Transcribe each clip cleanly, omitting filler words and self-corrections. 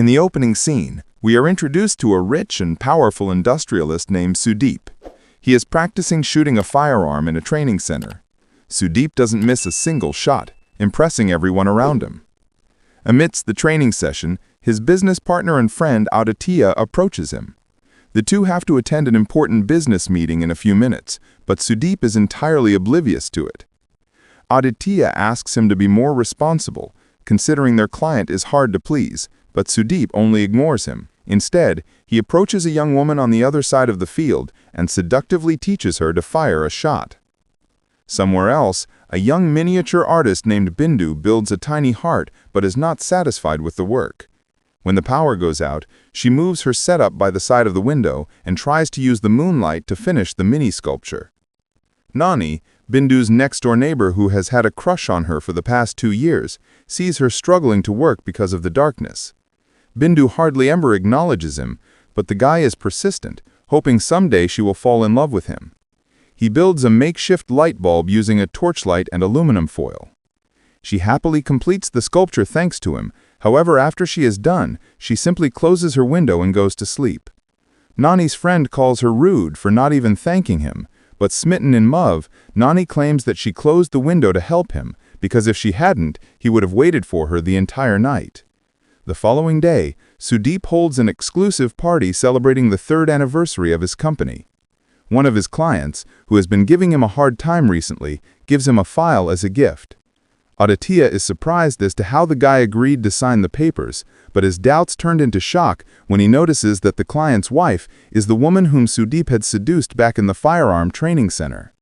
In the opening scene, we are introduced to a rich and powerful industrialist named Sudeep. He is practicing shooting a firearm in a training center. Sudeep doesn't miss a single shot, impressing everyone around him. Amidst the training session, his business partner and friend Aditya approaches him. The two have to attend an important business meeting in a few minutes, but Sudeep is entirely oblivious to it. Aditya asks him to be more responsible, considering their client is hard to please, but Sudeep only ignores him. Instead, he approaches a young woman on the other side of the field and seductively teaches her to fire a shot. Somewhere else, a young miniature artist named Bindu builds a tiny heart but is not satisfied with the work. When the power goes out, she moves her setup by the side of the window and tries to use the moonlight to finish the mini-sculpture. Nani, Bindu's next-door neighbor who has had a crush on her for the past 2 years, sees her struggling to work because of the darkness. Bindu hardly ever acknowledges him, but the guy is persistent, hoping someday she will fall in love with him. He builds a makeshift light bulb using a torchlight and aluminum foil. She happily completes the sculpture thanks to him. However, after she is done, she simply closes her window and goes to sleep. Nani's friend calls her rude for not even thanking him, but smitten in love, Nani claims that she closed the window to help him, because if she hadn't, he would have waited for her the entire night. The following day, Sudeep holds an exclusive party celebrating the 3rd anniversary of his company. One of his clients, who has been giving him a hard time recently, gives him a file as a gift. Aditya is surprised as to how the guy agreed to sign the papers, but his doubts turned into shock when he notices that the client's wife is the woman whom Sudeep had seduced back in the firearm training center.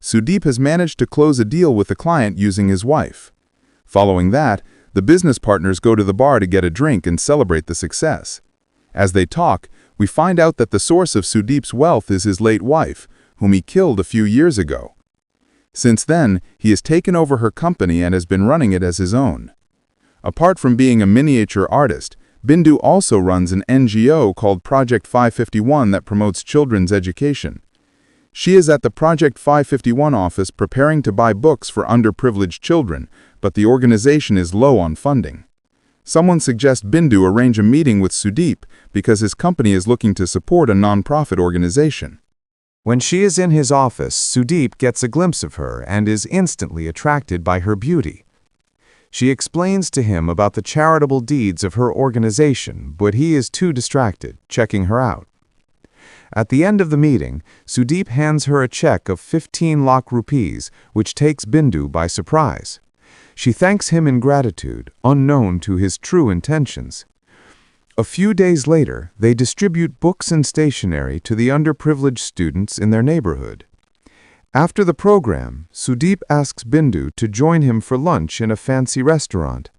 Sudeep has managed to close a deal with the client using his wife. Following that, the business partners go to the bar to get a drink and celebrate the success. As they talk, we find out that the source of Sudeep's wealth is his late wife, whom he killed a few years ago. Since then, he has taken over her company and has been running it as his own. Apart from being a miniature artist, Bindu also runs an NGO called Project 551 that promotes children's education. She is at the Project 551 office preparing to buy books for underprivileged children, but the organization is low on funding. Someone suggests Bindu arrange a meeting with Sudeep because his company is looking to support a non-profit organization. When she is in his office, Sudeep gets a glimpse of her and is instantly attracted by her beauty. She explains to him about the charitable deeds of her organization, but he is too distracted, checking her out. At the end of the meeting, Sudeep hands her a check of 15 lakh rupees, which takes Bindu by surprise. She thanks him in gratitude, unknown to his true intentions. A few days later, they distribute books and stationery to the underprivileged students in their neighborhood. After the program, Sudeep asks Bindu to join him for lunch in a fancy restaurant.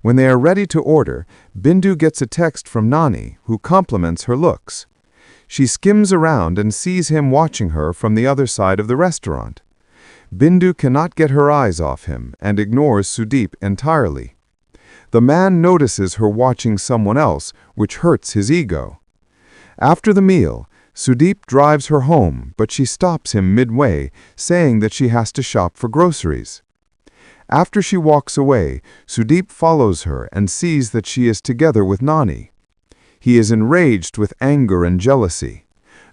When they are ready to order, Bindu gets a text from Nani, who compliments her looks. She skims around and sees him watching her from the other side of the restaurant. Bindu cannot get her eyes off him and ignores Sudeep entirely. The man notices her watching someone else, which hurts his ego. After the meal, Sudeep drives her home, but she stops him midway, saying that she has to shop for groceries. After she walks away, Sudeep follows her and sees that she is together with Nani. He is enraged with anger and jealousy.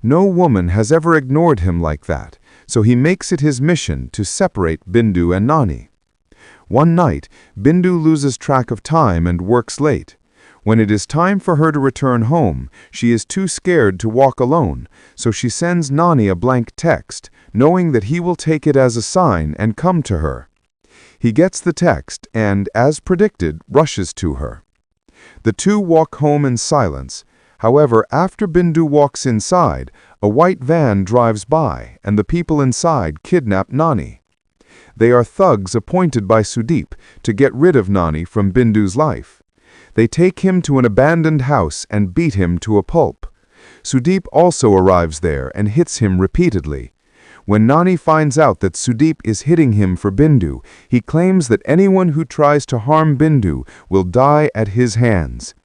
No woman has ever ignored him like that, so he makes it his mission to separate Bindu and Nani. One night, Bindu loses track of time and works late. When it is time for her to return home, she is too scared to walk alone, so she sends Nani a blank text, knowing that he will take it as a sign and come to her. He gets the text and, as predicted, rushes to her. The two walk home in silence. However, after Bindu walks inside, a white van drives by, and the people inside kidnap Nani. They are thugs appointed by Sudeep to get rid of Nani from Bindu's life. They take him to an abandoned house and beat him to a pulp. Sudeep also arrives there and hits him repeatedly. When Nani finds out that Sudeep is hitting him for Bindu, he claims that anyone who tries to harm Bindu will die at his hands.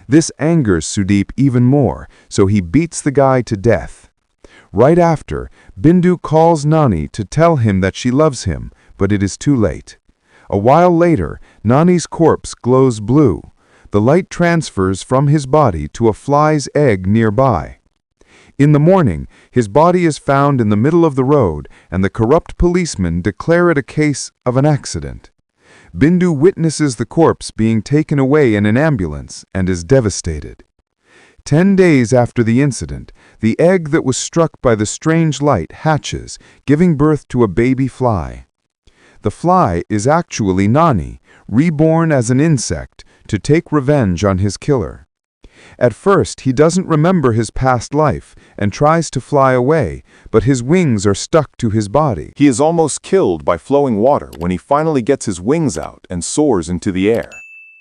This angers Sudeep even more, so he beats the guy to death. Right after, Bindu calls Nani to tell him that she loves him, but it is too late. A while later, Nani's corpse glows blue. The light transfers from his body to a fly's egg nearby. In the morning, his body is found in the middle of the road, and the corrupt policemen declare it a case of an accident. Bindu witnesses the corpse being taken away in an ambulance and is devastated. 10 days after the incident, the egg that was struck by the strange light hatches, giving birth to a baby fly. The fly is actually Nani, reborn as an insect to take revenge on his killer. At first, he doesn't remember his past life and tries to fly away, but his wings are stuck to his body. He is almost killed by flowing water when he finally gets his wings out and soars into the air.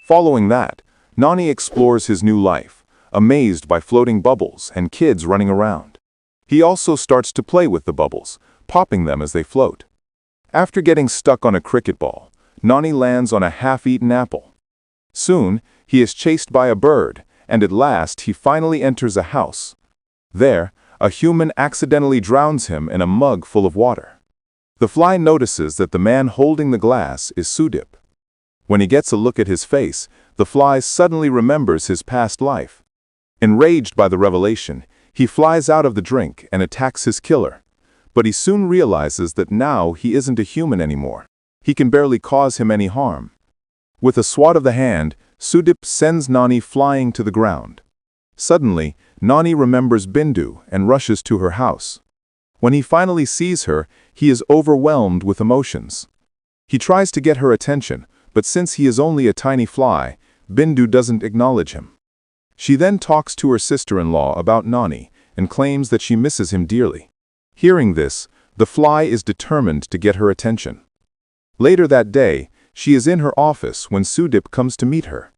Following that, Nani explores his new life, amazed by floating bubbles and kids running around. He also starts to play with the bubbles, popping them as they float. After getting stuck on a cricket ball, Nani lands on a half-eaten apple. Soon, he is chased by a bird, and at last he finally enters a house. There, a human accidentally drowns him in a mug full of water. The fly notices that the man holding the glass is Sudip. When he gets a look at his face, the fly suddenly remembers his past life. Enraged by the revelation, he flies out of the drink and attacks his killer. But he soon realizes that now he isn't a human anymore. He can barely cause him any harm. With a swat of the hand, Sudip sends Nani flying to the ground. Suddenly, Nani remembers Bindu and rushes to her house. When he finally sees her, he is overwhelmed with emotions. He tries to get her attention, but since he is only a tiny fly, Bindu doesn't acknowledge him. She then talks to her sister-in-law about Nani and claims that she misses him dearly. Hearing this, the fly is determined to get her attention. Later that day, she is in her office when Sudip comes to meet her.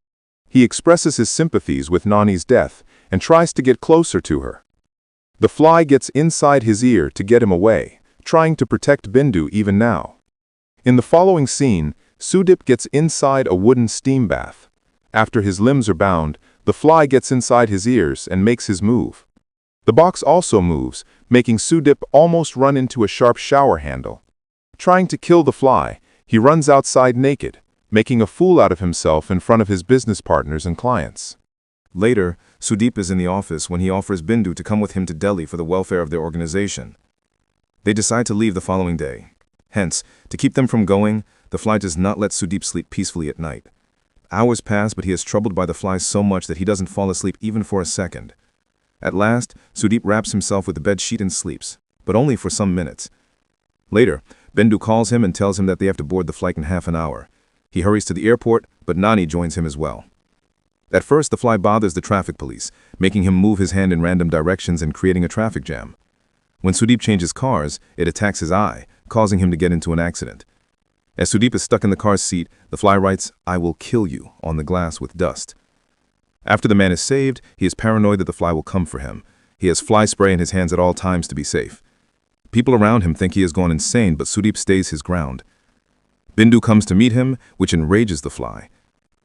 He expresses his sympathies with Nani's death and tries to get closer to her. The fly gets inside his ear to get him away, trying to protect Bindu even now. In the following scene, Sudip gets inside a wooden steam bath. After his limbs are bound, the fly gets inside his ears and makes his move. The box also moves, making Sudip almost run into a sharp shower handle. Trying to kill the fly, he runs outside naked, making a fool out of himself in front of his business partners and clients. Later, Sudip is in the office when he offers Bindu to come with him to Delhi for the welfare of their organization. They decide to leave the following day. Hence, to keep them from going, the fly does not let Sudip sleep peacefully at night. Hours pass, but he is troubled by the fly so much that he doesn't fall asleep even for a second. At last, Sudip wraps himself with the bed sheet and sleeps, but only for some minutes. Later, Bindu calls him and tells him that they have to board the flight in half an hour. He hurries to the airport, but Nani joins him as well. At first, the fly bothers the traffic police, making him move his hand in random directions and creating a traffic jam. When Sudip changes cars, it attacks his eye, causing him to get into an accident. As Sudip is stuck in the car's seat, the fly writes, "I will kill you," on the glass with dust. After the man is saved, he is paranoid that the fly will come for him. He has fly spray in his hands at all times to be safe. People around him think he has gone insane, but Sudip stays his ground. Bindu comes to meet him, which enrages the fly.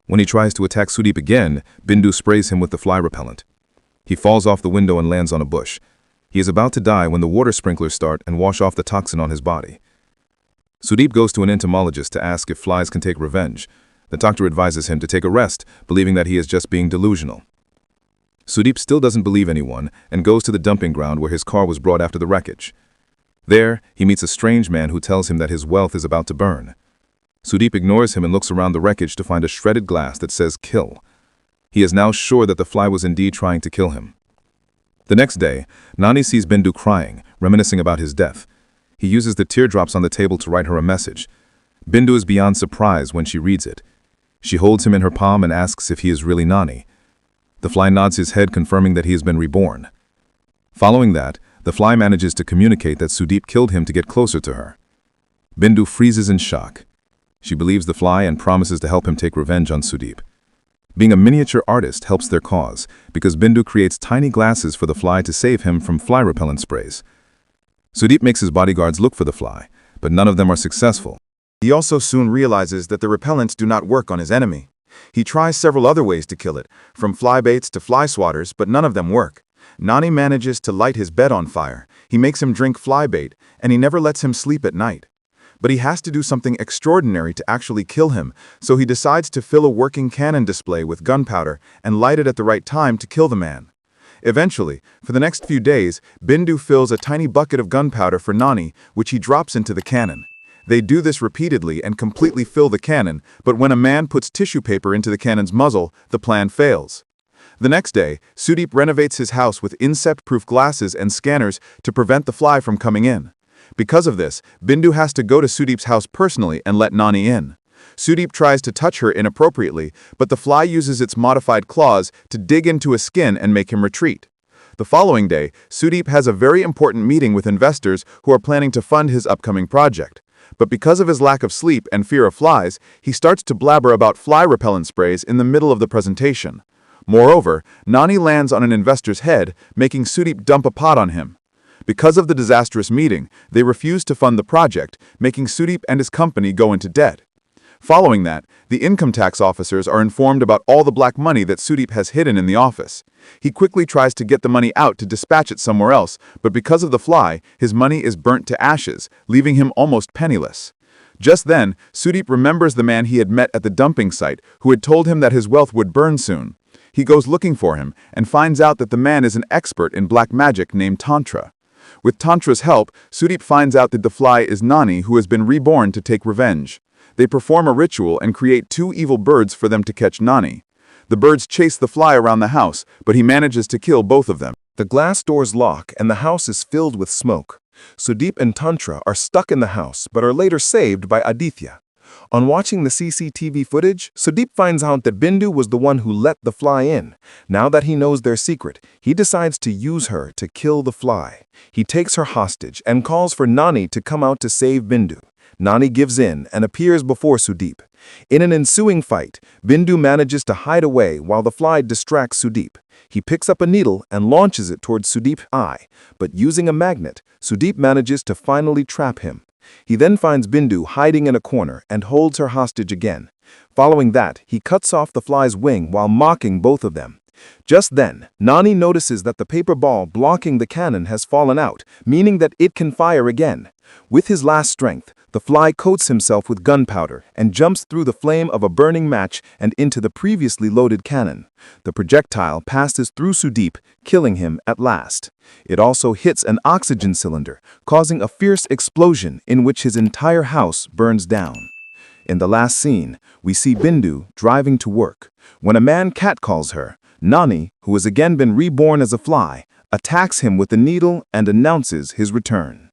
When he tries to attack Sudip again, Bindu sprays him with the fly repellent. He falls off the window and lands on a bush. He is about to die when the water sprinklers start and wash off the toxin on his body. Sudip goes to an entomologist to ask if flies can take revenge. The doctor advises him to take a rest, believing that he is just being delusional. Sudip still doesn't believe anyone and goes to the dumping ground where his car was brought after the wreckage. There, he meets a strange man who tells him that his wealth is about to burn. Sudip ignores him and looks around the wreckage to find a shredded glass that says "kill." He is now sure that the fly was indeed trying to kill him. The next day, Nani sees Bindu crying, reminiscing about his death. He uses the teardrops on the table to write her a message. Bindu is beyond surprise when she reads it. She holds him in her palm and asks if he is really Nani. The fly nods his head, confirming that he has been reborn. Following that, the fly manages to communicate that Sudip killed him to get closer to her. Bindu freezes in shock. She believes the fly and promises to help him take revenge on Sudip. Being a miniature artist helps their cause, because Bindu creates tiny glasses for the fly to save him from fly repellent sprays. Sudip makes his bodyguards look for the fly, but none of them are successful. He also soon realizes that the repellents do not work on his enemy. He tries several other ways to kill it, from fly baits to fly swatters, but none of them work. Nani manages to light his bed on fire. He makes him drink fly bait, and he never lets him sleep at night. But he has to do something extraordinary to actually kill him, so he decides to fill a working cannon display with gunpowder and light it at the right time to kill the man. Eventually, for the next few days, Bindu fills a tiny bucket of gunpowder for Nani, which he drops into the cannon. They do this repeatedly and completely fill the cannon, but when a man puts tissue paper into the cannon's muzzle, the plan fails. The next day, Sudeep renovates his house with insect-proof glasses and scanners to prevent the fly from coming in. Because of this, Bindu has to go to Sudeep's house personally and let Nani in. Sudeep tries to touch her inappropriately, but the fly uses its modified claws to dig into his skin and make him retreat. The following day, Sudeep has a very important meeting with investors who are planning to fund his upcoming project. But because of his lack of sleep and fear of flies, he starts to blabber about fly repellent sprays in the middle of the presentation. Moreover, Nani lands on an investor's head, making Sudeep dump a pot on him. Because of the disastrous meeting, they refuse to fund the project, making Sudeep and his company go into debt. Following that, the income tax officers are informed about all the black money that Sudeep has hidden in the office. He quickly tries to get the money out to dispatch it somewhere else, but because of the fly, his money is burnt to ashes, leaving him almost penniless. Just then, Sudeep remembers the man he had met at the dumping site, who had told him that his wealth would burn soon. He goes looking for him and finds out that the man is an expert in black magic named Tantra. With Tantra's help, Sudeep finds out that the fly is Nani, who has been reborn to take revenge. They perform a ritual and create 2 evil birds for them to catch Nani. The birds chase the fly around the house, but he manages to kill both of them. The glass doors lock and the house is filled with smoke. Sudeep and Tantra are stuck in the house but are later saved by Aditya. On watching the CCTV footage, Sudeep finds out that Bindu was the one who let the fly in. Now that he knows their secret, he decides to use her to kill the fly. He takes her hostage and calls for Nani to come out to save Bindu. Nani gives in and appears before Sudeep. In an ensuing fight, Bindu manages to hide away while the fly distracts Sudeep. He picks up a needle and launches it towards Sudeep's eye, but using a magnet, Sudeep manages to finally trap him. He then finds Bindu hiding in a corner and holds her hostage again. Following that, he cuts off the fly's wing while mocking both of them. Just then, Nani notices that the paper ball blocking the cannon has fallen out, meaning that it can fire again. With his last strength, the fly coats himself with gunpowder and jumps through the flame of a burning match and into the previously loaded cannon. The projectile passes through Sudeep, killing him at last. It also hits an oxygen cylinder, causing a fierce explosion in which his entire house burns down. In the last scene, we see Bindu driving to work. When a man catcalls her, Nani, who has again been reborn as a fly, attacks him with a needle and announces his return.